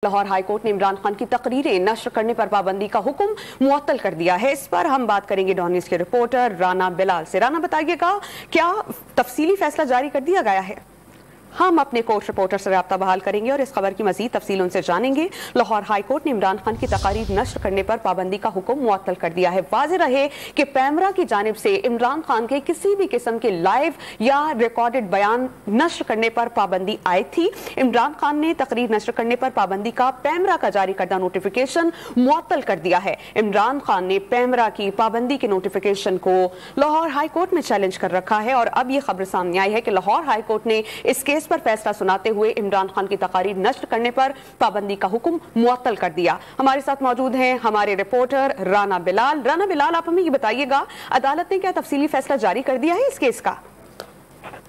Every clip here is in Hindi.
लाहौर हाईकोर्ट ने इमरान खान की तकरीरें नश्र करने पर पाबंदी का हुक्म मुअत्तल कर दिया है। इस पर हम बात करेंगे डॉन न्यूज़ के रिपोर्टर राना बिलाल से। राना, बताइएगा, क्या तफसीली फैसला जारी कर दिया गया है? हम अपने कोर्ट रिपोर्टर से रब्ता बहाल करेंगे और इस खबर की मजीद तफसील उनसे जानेंगे। लाहौर हाईकोर्ट ने इमरान खान की तकारीर नश्र करने पर पाबंदी का हुक्म मुअत्तल कर दिया है। वाज़ेह रहे कि पैमरा की जानिब से इमरान खान के किसी भी किस्म के लाइव या रिकॉर्डेड बयान नश्र करने पर पाबंदी आयद थी। इमरान खान ने तकरीर नश्र करने पर पाबंदी का पैमरा का जारी करदा नोटिफिकेशन मुअत्तल कर दिया है। इमरान खान ने पैमरा की पाबंदी के नोटिफिकेशन को लाहौर हाईकोर्ट में चैलेंज कर रखा है और अब यह खबर सामने आई है कि लाहौर हाईकोर्ट ने इस केस पर फैसला सुनाते हुए इमरान खान की तकारीर नश्र करने पर पाबंदी का हुक्म मुअत्तल कर दिया। हमारे साथ मौजूद हैं हमारे रिपोर्टर राना बिलाल। राना बिलाल, आप हमें ये बताइएगा, अदालत ने क्या तफसीली फैसला जारी कर दिया है इस केस का?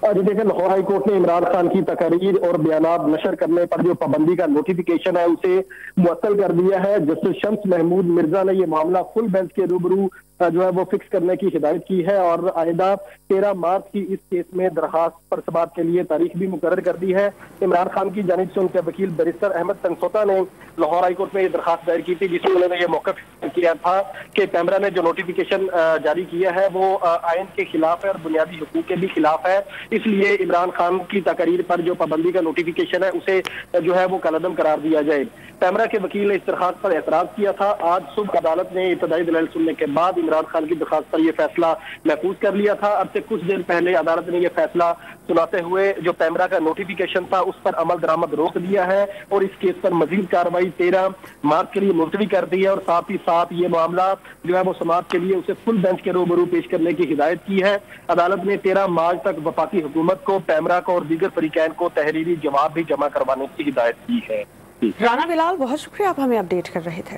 जी देखिए, लाहौर हाईकोर्ट ने इमरान खान की तकरीर और बयानात नशर करने पर जो पाबंदी का नोटिफिकेशन है उसे मुअत्तल कर दिया है। जस्टिस शम्स महमूद मिर्जा ने यह मामला फुल बेंच के रूबरू जो है वो फिक्स करने की हिदायत की है और आइंदा 13 मार्च की इस केस में दरखास्त पर समाअत के लिए तारीख भी मुकर्रर कर दी है। इमरान खान की जानिब से उनके वकील बैरिस्टर अहमद तनसोता ने लाहौर हाईकोर्ट में ये दरखास्त दायर की थी, जिसमें उन्होंने ये मौक़िफ़ किया था कि पैमरा ने जो नोटिफिकेशन जारी किया है वो आइन के खिलाफ है और बुनियादी हुकूक के भी खिलाफ है। इसलिए इमरान खान की तकरीर पर जो पाबंदी का नोटिफिकेशन है उसे जो है वो कलअदम करार दिया जाए। पैमरा के वकील ने इस दरखास्त पर एतराज किया था। आज सुबह अदालत ने इब्तदाई दलील सुनने के बाद इमरान खान की दरखास्त पर यह फैसला महफूज कर लिया था। अब से कुछ देर पहले अदालत ने यह फैसला सुनाते हुए जो पैमरा का नोटिफिकेशन था उस पर अमल दरामद रोक दिया है और इस केस पर मजीद कार्रवाई 13 मार्च के लिए मुलतवी कर दी है और साथ ही साथ ये मामला जो है वो समाअत के लिए उसे फुल बेंच के रूबरू पेश करने की हिदायत की है। अदालत ने 13 मार्च तक वफाकी हुकूमत को, पैमरा को और दीगर फरीकैन को तहरीरी जवाब भी जमा करवाने की हिदायत की है। राना बिलाल, बहुत शुक्रिया, आप हमें अपडेट कर रहे थे।